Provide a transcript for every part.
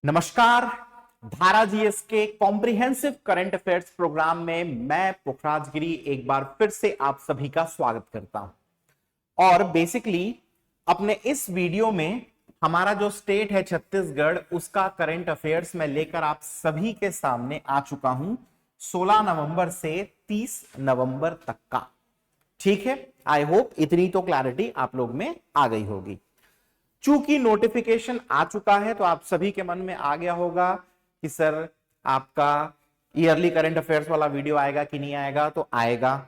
नमस्कार। धारा जीएस के कॉम्प्रिहेंसिव करंट अफेयर्स प्रोग्राम में मैं पुखराज गिरी एक बार फिर से आप सभी का स्वागत करता हूं। और बेसिकली अपने इस वीडियो में हमारा जो स्टेट है छत्तीसगढ़, उसका करंट अफेयर्स में लेकर आप सभी के सामने आ चुका हूं 16 नवंबर से 30 नवंबर तक का। ठीक है, आई होप इतनी तो क्लैरिटी आप लोग में आ गई होगी। चूंकि नोटिफिकेशन आ चुका है तो आप सभी के मन में आ गया होगा कि सर आपका ईयरली करंट अफेयर्स वाला वीडियो आएगा कि नहीं आएगा। तो आएगा।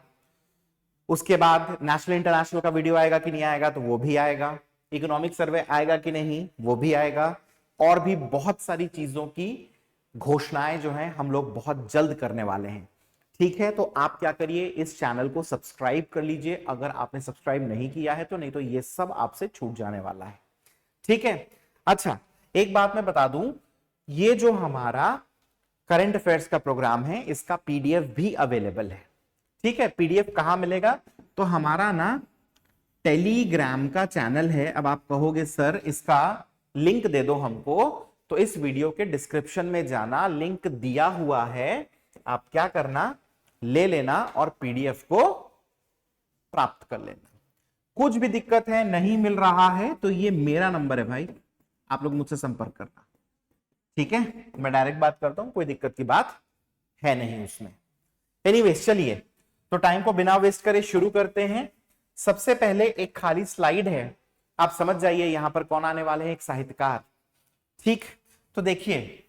उसके बाद नेशनल इंटरनेशनल का वीडियो आएगा कि नहीं आएगा, तो वो भी आएगा। इकोनॉमिक सर्वे आएगा कि नहीं, वो भी आएगा। और भी बहुत सारी चीजों की घोषणाएं जो हैं हम लोग बहुत जल्द करने वाले हैं। ठीक है, तो आप क्या करिए, इस चैनल को सब्सक्राइब कर लीजिए अगर आपने सब्सक्राइब नहीं किया है तो, नहीं तो ये सब आपसे छूट जाने वाला है। ठीक है। अच्छा, एक बात मैं बता दूं, ये जो हमारा करंट अफेयर्स का प्रोग्राम है इसका पीडीएफ भी अवेलेबल है। ठीक है, पीडीएफ कहां मिलेगा, तो हमारा ना टेलीग्राम का चैनल है। अब आप कहोगे सर इसका लिंक दे दो हमको, तो इस वीडियो के डिस्क्रिप्शन में जाना, लिंक दिया हुआ है। आप क्या करना, ले लेना और पीडीएफ को प्राप्त कर लेना। कुछ भी दिक्कत है, नहीं मिल रहा है, तो ये मेरा नंबर है भाई, आप लोग मुझसे संपर्क करना। ठीक है, मैं डायरेक्ट बात करता हूं, कोई दिक्कत की बात है नहीं उसमें। एनीवेज, चलिए तो टाइम को बिना वेस्ट करे शुरू करते हैं। सबसे पहले एक खाली स्लाइड है, आप समझ जाइए यहां पर कौन आने वाले हैं, एक साहित्यकार। ठीक, तो देखिए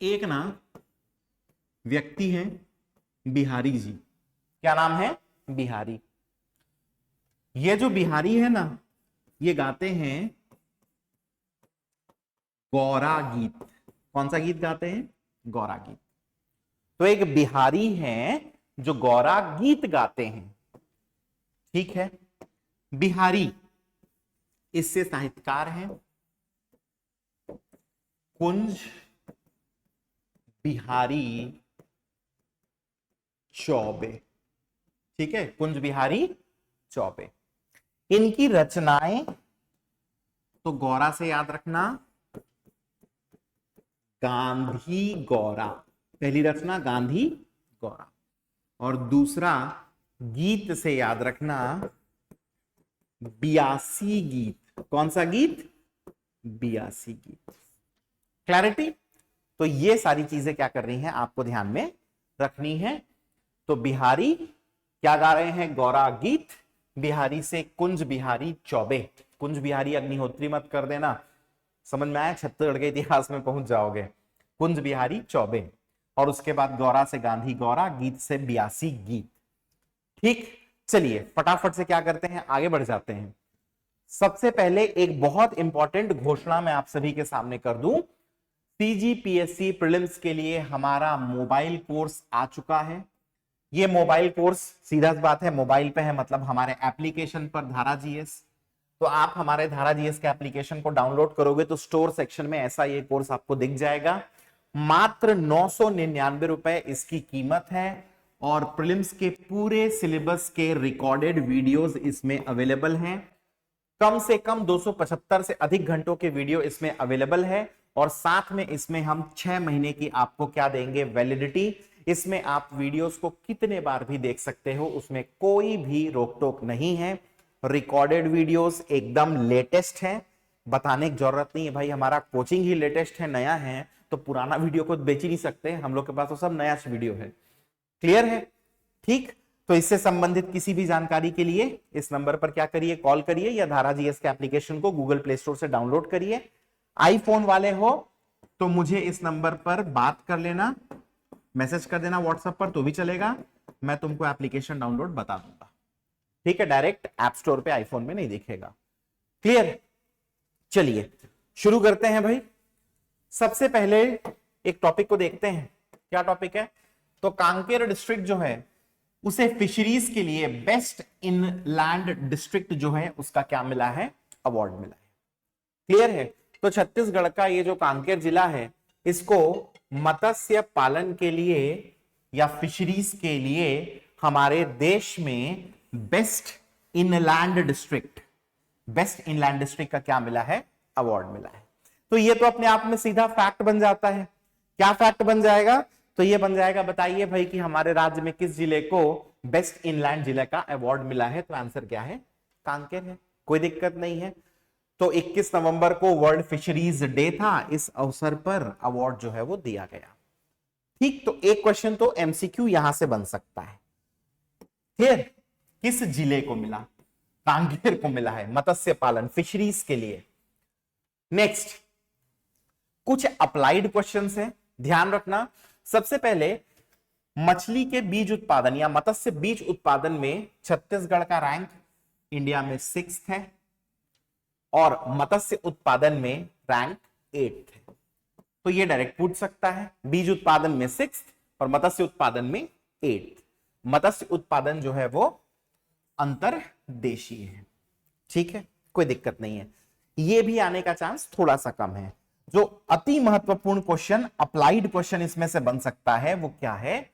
एक ना व्यक्ति है बिहारी जी। क्या नाम है, बिहारी। ये जो बिहारी है ना, ये गाते हैं गौरा गीत। कौन सा गीत गाते हैं, गौरा गीत। तो एक बिहारी हैं जो गौरा गीत गाते हैं। ठीक है, बिहारी, इससे साहित्यकार हैं कुंज बिहारी चौबे। ठीक है, कुंज बिहारी चौबे। इनकी रचनाएं तो गौरा से याद रखना, गांधी गौरा। पहली रचना गांधी गौरा, और दूसरा गीत से याद रखना बियासी गीत। कौन सा गीत, बियासी गीत। क्लैरिटी। तो ये सारी चीजें क्या कर रही हैं, आपको ध्यान में रखनी है। तो बिहारी क्या गा रहे हैं, गौरा गीत। बिहारी से कुंज बिहारी चौबे। कुंज बिहारी अग्निहोत्री मत कर देना, समझ में आया, छत्तीसगढ़ के इतिहास में पहुंच जाओगे। कुंज बिहारी चौबे, और उसके बाद गौरा से गांधी गौरा, गीत से बियासी गीत। ठीक, चलिए फटाफट से क्या करते हैं, आगे बढ़ जाते हैं। सबसे पहले एक बहुत इंपॉर्टेंट घोषणा मैं आप सभी के सामने कर दूं। सीजीपीएससी प्रीलिम्स के लिए हमारा मोबाइल कोर्स आ चुका है। ये मोबाइल कोर्स सीधा सी बात है, मोबाइल पे है, मतलब हमारे एप्लीकेशन पर धारा जीएस। तो आप हमारे धारा जीएस के एप्लीकेशन को डाउनलोड करोगे तो स्टोर सेक्शन में ऐसा ये कोर्स आपको दिख जाएगा। मात्र 999 रुपए इसकी कीमत है, और प्रीलिम्स के पूरे सिलेबस के रिकॉर्डेड वीडियोस इसमें अवेलेबल हैं। कम से कम 275 से अधिक घंटों के वीडियो इसमें अवेलेबल है, और साथ में इसमें हम 6 महीने की आपको क्या देंगे, वैलिडिटी। इसमें आप वीडियोस को कितने बार भी देख सकते हो, उसमें कोई भी रोक टोक नहीं है। रिकॉर्डेड वीडियोस एकदम लेटेस्ट है, बताने की जरूरत नहीं है भाई, हमारा कोचिंग ही लेटेस्ट है, नया है, तो पुराना वीडियो को बेच ही नहीं सकते, हम लोग के पास तो सब नया वीडियो है। क्लियर है। ठीक, तो इससे संबंधित किसी भी जानकारी के लिए इस नंबर पर क्या करिए, कॉल करिए, या धारा जीएस के एप्लीकेशन को गूगल प्ले स्टोर से डाउनलोड करिए। आईफोन वाले हो तो मुझे इस नंबर पर बात कर लेना, मैसेज कर देना व्हाट्सएप पर, तो भी चलेगा, मैं तुमको एप्लीकेशन डाउनलोड बता दूंगा। ठीक है, डायरेक्ट ऐप स्टोर पे आईफोन में नहीं दिखेगा। क्लियर। चलिए शुरू करते हैं भाई। सबसे पहले एक टॉपिक को देखते हैं, क्या टॉपिक है, तो कांकेर डिस्ट्रिक्ट जो है उसे फिशरीज के लिए बेस्ट इनलैंड डिस्ट्रिक्ट जो है उसका क्या मिला है, अवार्ड मिला है। क्लियर है। तो छत्तीसगढ़ का ये जो कांकेर जिला है, इसको मत्स्य पालन के लिए या फिशरीज के लिए हमारे देश में बेस्ट इनलैंड डिस्ट्रिक्ट का क्या मिला है, अवार्ड मिला है। तो ये तो अपने आप में सीधा फैक्ट बन जाता है। क्या फैक्ट बन जाएगा? तो ये बन जाएगा, बताइए भाई कि हमारे राज्य में किस जिले को बेस्ट इनलैंड जिले का अवार्ड मिला है? तो आंसर क्या है? कांकेर है। कोई दिक्कत नहीं है। तो 21 नवंबर को वर्ल्ड फिशरीज डे था, इस अवसर पर अवार्ड जो है वो दिया गया। ठीक, तो एक क्वेश्चन तो एमसीक्यू यहां से बन सकता है। फिर किस जिले को मिला? कांकेर को मिला है मत्स्य पालन, फिशरीज के लिए। नेक्स्ट कुछ अप्लाइड क्वेश्चंस हैं, ध्यान रखना। सबसे पहले मछली के बीज उत्पादन या मत्स्य बीज उत्पादन में छत्तीसगढ़ का रैंक इंडिया में 6th है और मत्स्य उत्पादन में रैंक 8th है। तो ये डायरेक्ट पूछ सकता है, बीज उत्पादन में 6th और मत्स्य उत्पादन में 8th। मत्स्य उत्पादन जो है वो अंतरदेशीय है। ठीक है, कोई दिक्कत नहीं है। ये भी आने का चांस थोड़ा सा कम है। जो अति महत्वपूर्ण क्वेश्चन, अप्लाइड क्वेश्चन इसमें से बन सकता है वो क्या है?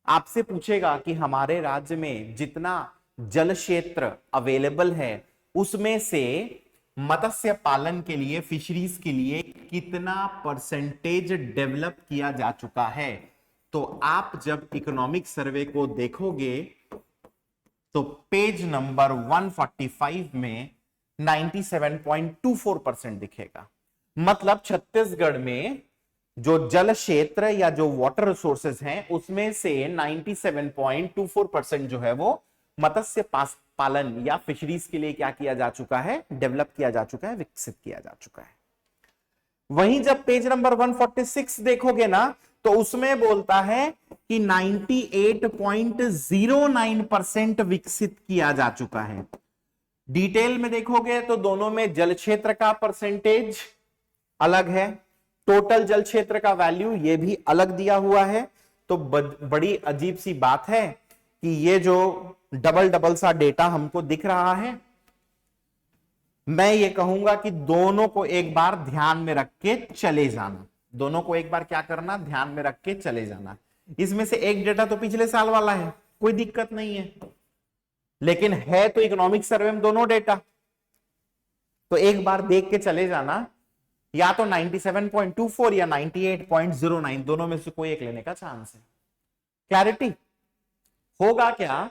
आपसे पूछेगा कि हमारे राज्य में जितना जल क्षेत्र अवेलेबल है उसमें से मत्स्य पालन के लिए, फिशरीज के लिए कितना परसेंटेज डेवलप किया जा चुका है? तो आप जब इकोनॉमिक सर्वे को देखोगे तो पेज नंबर 145 में 97.24% दिखेगा। मतलब छत्तीसगढ़ में जो जल क्षेत्र या जो वाटर रिसोर्सेज हैं उसमें से 97.24% जो है वो मत्स्य पालन या फिशरीज के लिए क्या किया जा चुका है? डेवलप किया जा चुका है, विकसित किया जा चुका है। वहीं जब पेज नंबर 146 देखोगे ना तो उसमें बोलता है कि 98.09% विकसित किया जा चुका है। डिटेल में देखोगे तो दोनों में जल क्षेत्र का परसेंटेज अलग है, टोटल जल क्षेत्र का वैल्यू ये भी अलग दिया हुआ है। तो बड़ी अजीब सी बात है कि ये जो डबल सा डेटा हमको दिख रहा है, मैं ये कहूंगा कि दोनों को एक बार ध्यान में रख के चले जाना। दोनों को एक बार क्या करना? ध्यान में रख के चले जाना। इसमें से एक डेटा तो पिछले साल वाला है, कोई दिक्कत नहीं है, लेकिन है तो इकोनॉमिक सर्वे में दोनों डेटा। तो एक बार देख के चले जाना, या तो 97.24 या 98.09, दोनों में से कोई एक लेने का चांस है। क्लैरिटी होगा क्या?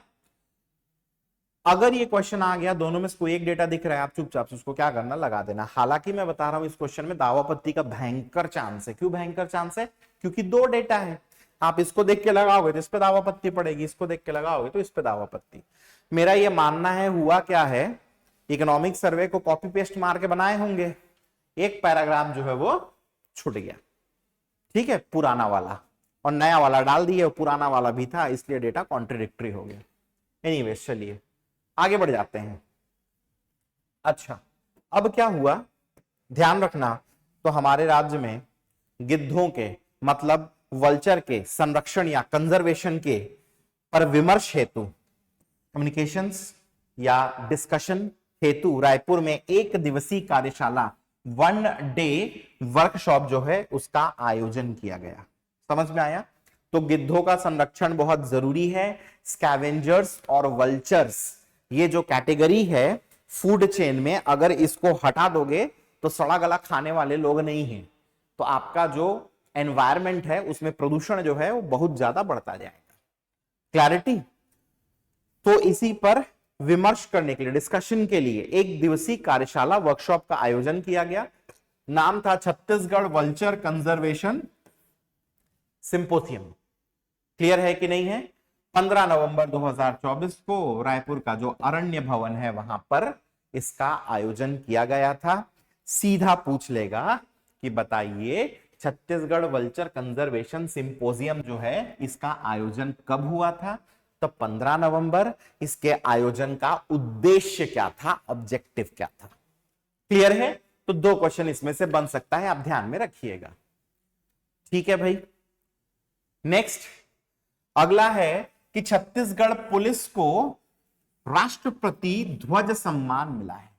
अगर ये क्वेश्चन आ गया, दोनों में से कोई एक डेटा दिख रहा है, आप चुपचाप से उसको क्या करना? लगा देना। हालांकि मैं बता रहा हूं इस क्वेश्चन में दावापत्ती का भयंकर चांस है। क्यों भयंकर चांस है? क्योंकि दो डेटा है। आप इसको देख के लगाओगे तो इस पे दावापत्ती पड़ेगी, इसको देख के लगाओगे तो इस पे दावापत्ती। मेरा ये मानना है, हुआ क्या है, इकोनॉमिक सर्वे को कॉपी पेस्ट मार के बनाए होंगे, एक पैराग्राफ जो है वो छूट गया, ठीक है, पुराना वाला, और नया वाला डाल दिया, पुराना वाला भी था, इसलिए डेटा कॉन्ट्रडिक्टरी हो गया। एनीवेज चलिए आगे बढ़ जाते हैं। अच्छा, अब क्या हुआ, ध्यान रखना। तो हमारे राज्य में गिद्धों के मतलब वल्चर के संरक्षण या कंजर्वेशन के पर विमर्श हेतु, कम्युनिकेशंस या डिस्कशन हेतु रायपुर में 1 दिवसीय कार्यशाला, 1 डे वर्कशॉप जो है उसका आयोजन किया गया। समझ में आया? तो गिद्धों का संरक्षण बहुत जरूरी है। स्कैवेंजर्स और वल्चर्स ये जो कैटेगरी है फूड चेन में, अगर इसको हटा दोगे तो सड़ा गला खाने वाले लोग नहीं हैं, तो आपका जो एनवायरमेंट है उसमें प्रदूषण जो है वो बहुत ज्यादा बढ़ता जाएगा। क्लैरिटी? तो इसी पर विमर्श करने के लिए, डिस्कशन के लिए 1 दिवसीय कार्यशाला वर्कशॉप का आयोजन किया गया। नाम था Chhattisgarh vulture conservation symposium. Clear है कि नहीं है? 15 नवंबर 2024 को रायपुर का जो अरण्य भवन है वहां पर इसका आयोजन किया गया था। सीधा पूछ लेगा कि बताइए छत्तीसगढ़ वल्चर कंजर्वेशन सिंपोजियम जो है इसका आयोजन कब हुआ था? तो 15 नवंबर। इसके आयोजन का उद्देश्य क्या था, ऑब्जेक्टिव क्या था? क्लियर है? तो 2 क्वेश्चन इसमें से बन सकता है, आप ध्यान में रखिएगा। ठीक है भाई। नेक्स्ट अगला है कि छत्तीसगढ़ पुलिस को राष्ट्रपति ध्वज सम्मान मिला है।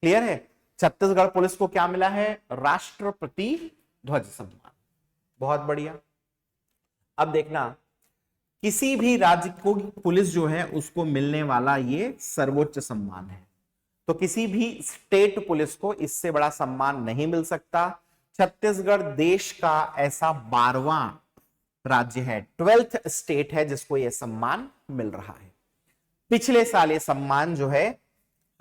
क्लियर है? छत्तीसगढ़ पुलिस को क्या मिला है? राष्ट्रपति ध्वज सम्मान। बहुत बढ़िया। अब देखना, किसी भी राज्य को पुलिस जो है उसको मिलने वाला ये सर्वोच्च सम्मान है। तो किसी भी स्टेट पुलिस को इससे बड़ा सम्मान नहीं मिल सकता। छत्तीसगढ़ देश का ऐसा 12वां राज्य है, 12th स्टेट है जिसको यह सम्मान मिल रहा है। पिछले साल ये सम्मान जो है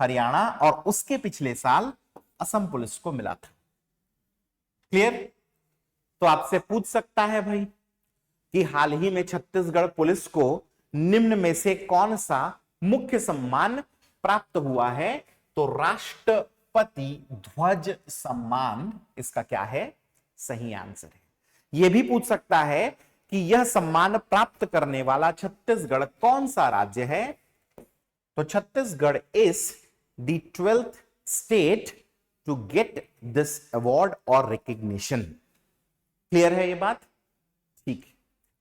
हरियाणा और उसके पिछले साल असम पुलिस को मिला था। क्लियर? तो आपसे पूछ सकता है भाई कि हाल ही में छत्तीसगढ़ पुलिस को निम्न में से कौन सा मुख्य सम्मान प्राप्त हुआ है? तो राष्ट्रपति ध्वज सम्मान इसका क्या है? सही आंसर है। यह भी पूछ सकता है कि यह सम्मान प्राप्त करने वाला छत्तीसगढ़ कौन सा राज्य है? तो Chhattisgarh is the 12th state to get this award और रिकग्निशन। क्लियर है ये बात? ठीक,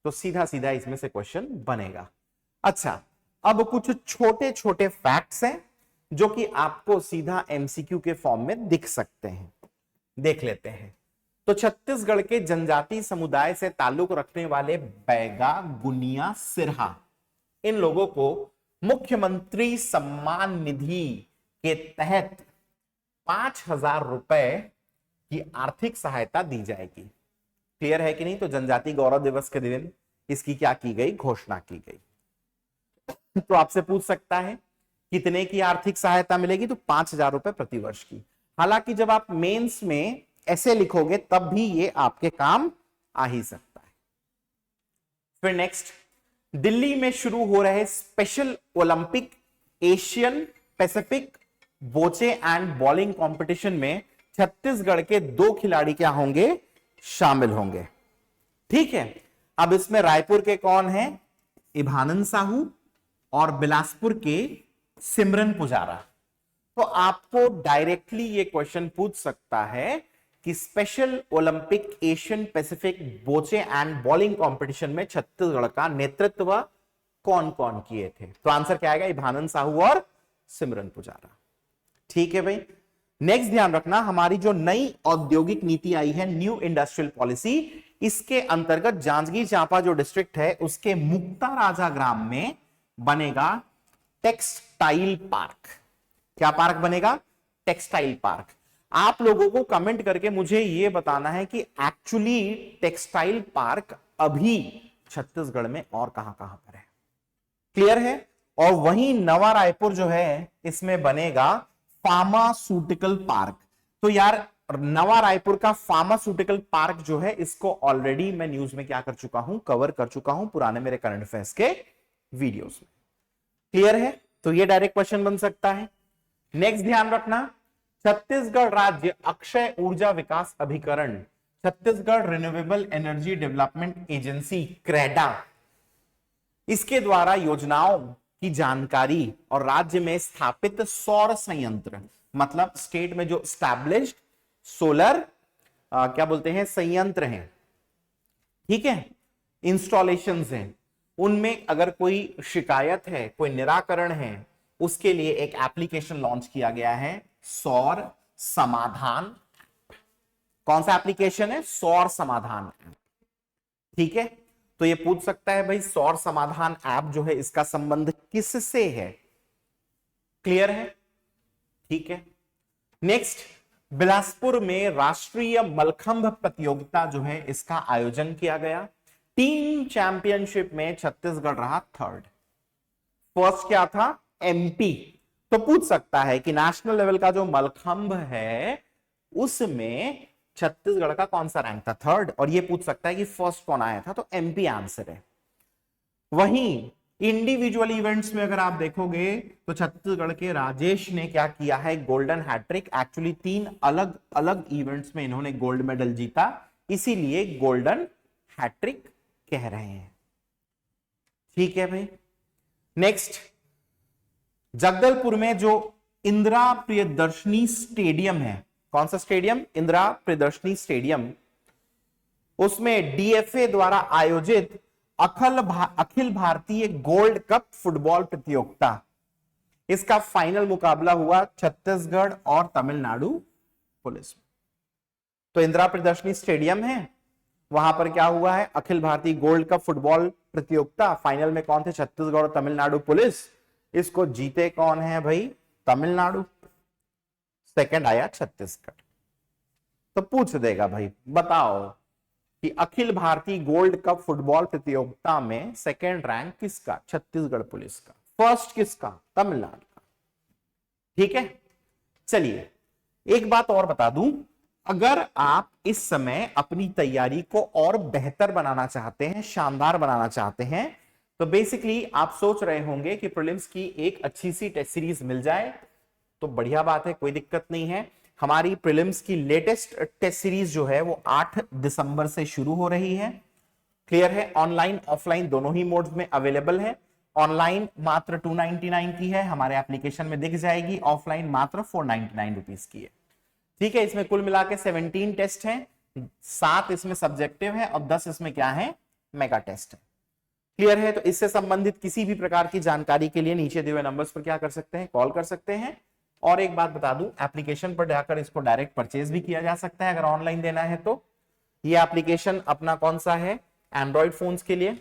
तो सीधा सीधा इसमें से क्वेश्चन बनेगा। अच्छा, अब कुछ छोटे छोटे फैक्ट्स हैं जो कि आपको सीधा एमसीक्यू के फॉर्म में दिख सकते हैं, देख लेते हैं। तो छत्तीसगढ़ के जनजाति समुदाय से ताल्लुक रखने वाले बैगा, गुनिया, सिरहा, इन लोगों को मुख्यमंत्री सम्मान निधि के तहत 5,000 रुपए की आर्थिक सहायता दी जाएगी। क्लियर है कि नहीं? तो जनजाति गौरव दिवस के दिन इसकी क्या की गई? घोषणा की गई। तो आपसे पूछ सकता है कितने की आर्थिक सहायता मिलेगी? तो 5,000 रुपए प्रति वर्ष की। हालांकि जब आप मेंस में ऐसे लिखोगे तब भी ये आपके काम आ ही सकता है। फिर नेक्स्ट, दिल्ली में शुरू हो रहे special Olympic Asian Pacific बोचे and bowling competition में छत्तीसगढ़ के 2 खिलाड़ी क्या होंगे? शामिल होंगे। ठीक है, अब इसमें रायपुर के कौन है? इभानंद साहू और बिलासपुर के सिमरन पुजारा। तो आपको डायरेक्टली ये क्वेश्चन पूछ सकता है कि special Olympic Asian Pacific बोचे and bowling competition में छत्तीसगढ़ का नेतृत्व कौन कौन किए थे? तो आंसर क्या आएगा? इभानंद साहू और सिमरन पुजारा। ठीक है भाई। नेक्स्ट ध्यान रखना, हमारी जो नई औद्योगिक नीति आई है, न्यू इंडस्ट्रियल पॉलिसी, इसके अंतर्गत जांजगीर चांपा जो डिस्ट्रिक्ट है उसके मुक्ता राजा ग्राम में बनेगा टेक्सटाइल पार्क। क्या पार्क बनेगा? Textile park. आप लोगों को कमेंट करके मुझे यह बताना है कि एक्चुअली टेक्सटाइल पार्क अभी छत्तीसगढ़ में और कहां कहां पर है। क्लियर है? और वहीं नवा रायपुर जो है इसमें बनेगा फार्मास्यूटिकल पार्क। तो यार नवा रायपुर का फार्मास्यूटिकल पार्क जो है इसको ऑलरेडी मैं न्यूज में क्या कर चुका हूं? कवर कर चुका हूं पुराने मेरे करंट अफेयर्स के वीडियोस में। क्लियर है? तो ये डायरेक्ट क्वेश्चन बन सकता है। नेक्स्ट ध्यान रखना, छत्तीसगढ़ राज्य अक्षय ऊर्जा विकास अभिकरण, Chhattisgarh renewable energy development agency CREDA, इसके द्वारा योजनाओं की जानकारी और राज्य में स्थापित सौर संयंत्र, मतलब स्टेट में जो स्टैब्लिश्ड सोलर क्या बोलते हैं संयंत्र हैं, ठीक है, इंस्टॉलेशंस हैं, उनमें अगर कोई शिकायत है, कोई निराकरण है, उसके लिए एक एप्लीकेशन लॉन्च किया गया है, सौर समाधान। कौन सा एप्लीकेशन है? सौर समाधान। ठीक है, तो ये पूछ सकता है भाई सौर समाधान ऐप जो है इसका संबंध किससे है? क्लियर है? ठीक है। नेक्स्ट, बिलासपुर में राष्ट्रीय मलखंभ प्रतियोगिता जो है इसका आयोजन किया गया। टीम चैंपियनशिप में छत्तीसगढ़ रहा थर्ड। फर्स्ट क्या था? एमपी। तो पूछ सकता है कि नेशनल लेवल का जो मलखंभ है उसमें छत्तीसगढ़ का कौन सा रैंक था? थर्ड। और ये पूछ सकता है कि फर्स्ट कौन आया था? तो एमपी आंसर है। वहीं इंडिविजुअल इवेंट्स में अगर आप देखोगे तो छत्तीसगढ़ के राजेश ने क्या किया है? Golden hat trick. एक्चुअली 3 अलग अलग इवेंट्स में इन्होंने गोल्ड मेडल जीता, इसीलिए गोल्डन हैट्रिक कह रहे हैं। ठीक है भाई। नेक्स्ट, जगदलपुर में जो इंदिरा प्रियदर्शनी स्टेडियम है, कौन सा स्टेडियम? इंदिरा प्रियदर्शनी स्टेडियम, उसमें डीएफए द्वारा आयोजित Akhil Bharatiya gold cup football प्रतियोगिता, इसका फाइनल मुकाबला हुआ छत्तीसगढ़ और तमिलनाडु पुलिस में। तो इंदिरा प्रियदर्शनी स्टेडियम है, वहां पर क्या हुआ है? Akhil Bharatiya gold cup football प्रतियोगिता। फाइनल में कौन थे? छत्तीसगढ़ और तमिलनाडु पुलिस। इसको जीते कौन है भाई? तमिलनाडु। सेकंड आया छत्तीसगढ़। तो पूछ देगा भाई बताओ कि Akhil Bharatiya gold cup football प्रतियोगिता में सेकंड रैंक किसका? छत्तीसगढ़ पुलिस का। फर्स्ट किसका? तमिलनाडु का। ठीक है, चलिए एक बात और बता दूं, अगर आप इस समय अपनी तैयारी को और बेहतर बनाना चाहते हैं, शानदार बनाना चाहते हैं, तो बेसिकली आप सोच रहे होंगे कि प्रीलिम्स की एक अच्छी सी टेस्ट सीरीज मिल जाए तो बढ़िया बात है, कोई दिक्कत नहीं है। हमारी प्रीलिम्स की लेटेस्ट टेस्ट सीरीज जो है वो 8 दिसंबर से शुरू हो रही है। क्लियर है? ऑनलाइन ऑफलाइन दोनों ही मोड्स में अवेलेबल है। ऑनलाइन मात्र 299 की है, हमारे एप्लीकेशन में दिख जाएगी। ऑफलाइन मात्र 499 रुपीज की है। ठीक है, इसमें कुल मिला के 17 टेस्ट हैं, 7 इसमें सब्जेक्टिव है और 10 इसमें क्या है? मेगा टेस्ट है। क्लियर है? तो इससे संबंधित किसी भी प्रकार की जानकारी के लिए नीचे दिए हुए नंबर्स पर क्या कर सकते हैं? कॉल कर सकते हैं। और एक बात बता दूं, एप्लीकेशन पर जाकर इसको डायरेक्ट परचेज भी किया जा सकता है अगर ऑनलाइन देना है तो। ये एप्लीकेशन अपना कौन सा है? एंड्रॉइड फोन्स के लिए,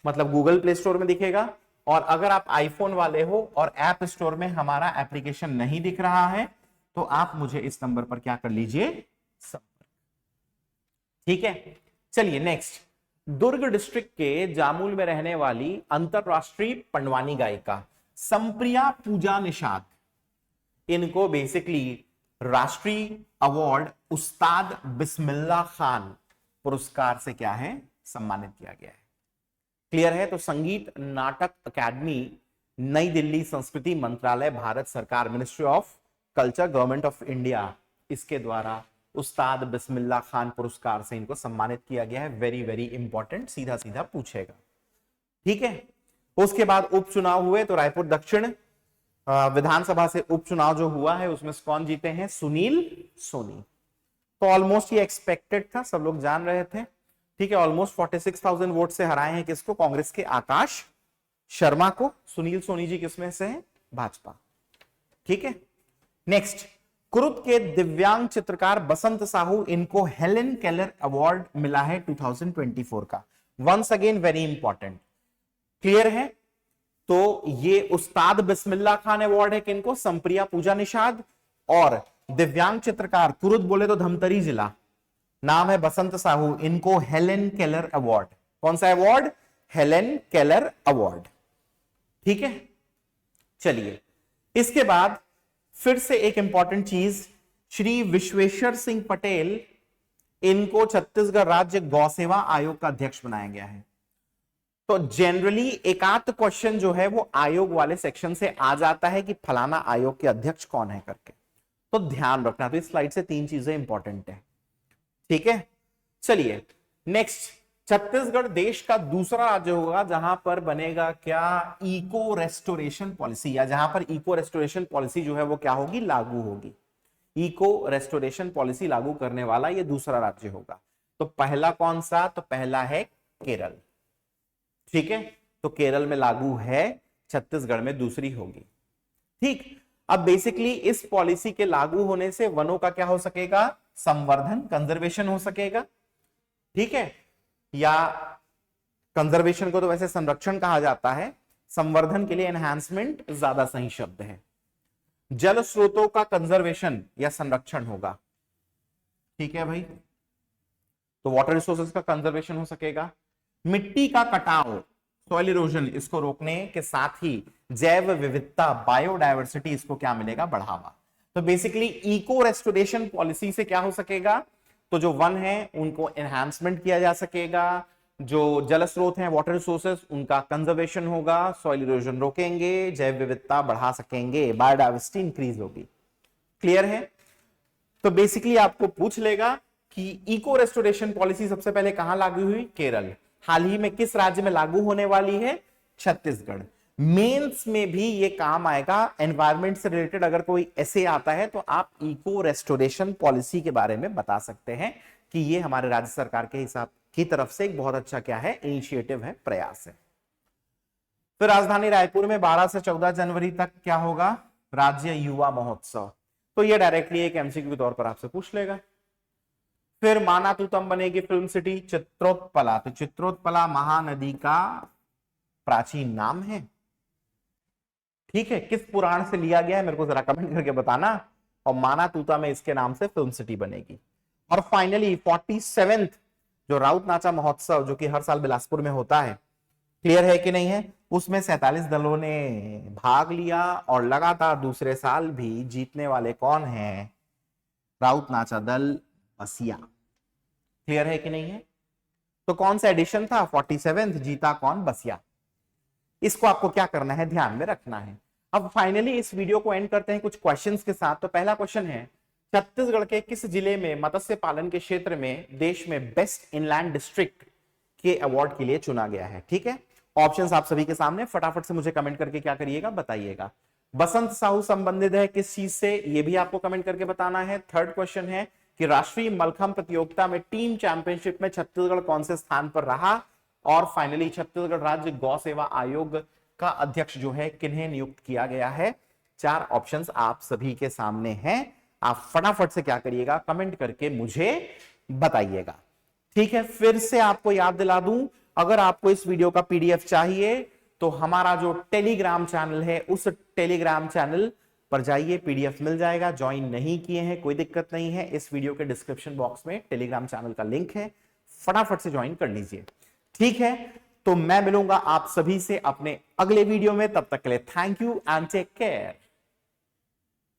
मतलब गूगल प्ले स्टोर में दिखेगा। और अगर आप आईफोन वाले हो और ऐप स्टोर में हमारा एप्लीकेशन नहीं दिख रहा है तो आप मुझे इस नंबर पर क्या कर लीजिए? संपर्क। ठीक है, चलिए नेक्स्ट। दुर्ग डिस्ट्रिक्ट के जामुल में रहने वाली अंतरराष्ट्रीय पंडवानी गायिका संप्रिया पूजा निषाद, इनको बेसिकली राष्ट्रीय अवार्ड उस्ताद बिस्मिल्लाह खान पुरस्कार से क्या है? सम्मानित किया गया है। क्लियर है? तो संगीत नाटक अकादमी, नई दिल्ली, संस्कृति मंत्रालय, भारत सरकार, ministry of culture, government of India, इसके द्वारा उस्ताद बिस्मिल्लाह खान पुरस्कार से इनको सम्मानित किया गया है। वेरी वेरी इंपॉर्टेंट, सीधा सीधा पूछेगा। ठीक है, उसके बाद उपचुनाव हुए तो रायपुर दक्षिण विधानसभा से उपचुनाव जो हुआ है उसमें कौन जीते हैं? सुनील सोनी। तो ऑलमोस्ट ये एक्सपेक्टेड था, सब लोग जान रहे थे। ठीक है, ऑलमोस्ट 46,000 वोट से हराए हैं किसको? कांग्रेस के आकाश शर्मा को। सुनील सोनी जी किसमें से हैं? भाजपा। ठीक है, नेक्स्ट। कुरुद के दिव्यांग चित्रकार बसंत साहू, इनको हेलेन केलर अवार्ड मिला है 2024 का। Once again very important. Clear है? तो ये उस्ताद बिस्मिल्लाह खान अवार्ड है किनको? संप्रिया पूजा निषाद। और दिव्यांग चित्रकार कुरुद बोले तो धमतरी जिला, नाम है बसंत साहू, इनको हेलेन केलर अवार्ड। कौन सा अवार्ड? Helen Keller award. ठीक है, चलिए इसके बाद फिर से एक इंपॉर्टेंट चीज, श्री विश्वेश्वर सिंह पटेल, इनको छत्तीसगढ़ राज्य गौ सेवा आयोग का अध्यक्ष बनाया गया है। तो जनरली एक आध क्वेश्चन जो है वो आयोग वाले सेक्शन से आ जाता है कि फलाना आयोग के अध्यक्ष कौन है करके, तो ध्यान रखना। तो इस स्लाइड से 3 चीजें इंपॉर्टेंट है। ठीक है, चलिए नेक्स्ट। छत्तीसगढ़ देश का दूसरा राज्य होगा जहां पर बनेगा क्या? इको रेस्टोरेशन पॉलिसी, या जहां पर इको रेस्टोरेशन पॉलिसी जो है वो क्या होगी? लागू होगी। इको रेस्टोरेशन पॉलिसी लागू करने वाला ये दूसरा राज्य होगा। तो पहला कौन सा? तो पहला है केरल। ठीक है, तो केरल में लागू है, छत्तीसगढ़ में दूसरी होगी। ठीक, अब बेसिकली इस पॉलिसी के लागू होने से वनों का क्या हो सकेगा? संवर्धन, कंजर्वेशन हो सकेगा। ठीक है, या कंजर्वेशन को तो वैसे संरक्षण कहा जाता है, संवर्धन के लिए एनहांसमेंट ज्यादा सही शब्द है। जल स्रोतों का कंजर्वेशन या संरक्षण होगा। ठीक है भाई, तो वाटर रिसोर्सेज का कंजर्वेशन हो सकेगा। मिट्टी का कटाव, सॉइल इरोजन, इसको रोकने के साथ ही जैव विविधता, बायोडायवर्सिटी, इसको क्या मिलेगा? बढ़ावा। तो बेसिकली इको रेस्टोरेशन पॉलिसी से क्या हो सकेगा? तो जो वन है उनको एनहांसमेंट किया जा सकेगा, जो जल स्रोत हैं वाटर रिसोर्सेस उनका कंजर्वेशन होगा, सॉइल इरोजन रोकेंगे, जैव विविधता बढ़ा सकेंगे, बायोडायवर्सिटी इंक्रीज होगी। क्लियर है? तो बेसिकली आपको पूछ लेगा कि इको रेस्टोरेशन पॉलिसी सबसे पहले कहां लागू हुई? केरल। हाल ही में किस राज्य में लागू होने वाली है? छत्तीसगढ़। मेंस में भी ये काम आएगा। एनवायरमेंट से रिलेटेड अगर कोई ऐसे आता है तो आप इको रेस्टोरेशन पॉलिसी के बारे में बता सकते हैं कि ये हमारे राज्य सरकार के हिसाब की तरफ से एक बहुत अच्छा क्या है? इनिशिएटिव है, प्रयास है। फिर राजधानी रायपुर में 12 से 14 जनवरी तक क्या होगा? राज्य युवा महोत्सव। तो ये डायरेक्टली एक एमसीक्यू के तौर पर आपसे पूछ लेगा। फिर माना तू तम बनेगी फिल्म सिटी चित्रोत्पला। तो चित्रोत्पला महानदी का प्राचीन नाम है। ठीक है, किस पुराण से लिया गया है मेरे को जरा कमेंट करके बताना। और माना तूता में इसके नाम से फिल्म सिटी बनेगी। और फाइनली 47th जो राउत नाचा महोत्सव जो कि हर साल बिलासपुर में होता है, क्लियर है कि नहीं है, उसमें 47 दलों ने भाग लिया और लगातार दूसरे साल भी जीतने वाले कौन हैं, राउत नाचा दल बसिया। क्लियर है कि नहीं है? तो कौन सा एडिशन था 47th, जीता कौन, बसिया। इसको आपको क्या करना है, ध्यान में रखना है। अब फाइनली इस वीडियो को एंड करते हैं कुछ क्वेश्चंस के साथ। तो पहला क्वेश्चन है, छत्तीसगढ़ के किस जिले में मत्स्य पालन के क्षेत्र में देश में बेस्ट इनलैंड डिस्ट्रिक्ट के अवार्ड के लिए चुना गया है? ठीक है, ऑप्शंस आप सभी के सामने, फटाफट से मुझे कमेंट करके क्या करिएगा, बताइएगा। बसंत साहू संबंधित है किस चीज से, ये भी आपको कमेंट करके बताना है। थर्ड क्वेश्चन है कि राष्ट्रीय मलखंभ प्रतियोगिता में टीम चैंपियनशिप में छत्तीसगढ़ कौन से स्थान पर रहा? और फाइनली छत्तीसगढ़ राज्य गौ सेवा आयोग का अध्यक्ष जो है किन्हें नियुक्त किया गया है? चार ऑप्शंस आप सभी के सामने हैं, आप फटाफट से क्या करिएगा, कमेंट करके मुझे बताइएगा। ठीक है, फिर से आपको याद दिला दूं, अगर आपको इस वीडियो का पीडीएफ चाहिए तो हमारा जो टेलीग्राम चैनल है उस टेलीग्राम चैनल पर जाइए, पीडीएफ मिल जाएगा। ज्वाइन नहीं किए हैं कोई दिक्कत नहीं है, इस वीडियो के डिस्क्रिप्शन बॉक्स में टेलीग्राम चैनल का लिंक है, फटाफट से ज्वाइन कर लीजिए। ठीक है, तो मैं मिलूंगा आप सभी से अपने अगले वीडियो में, तब तक के लिए thank you and take care.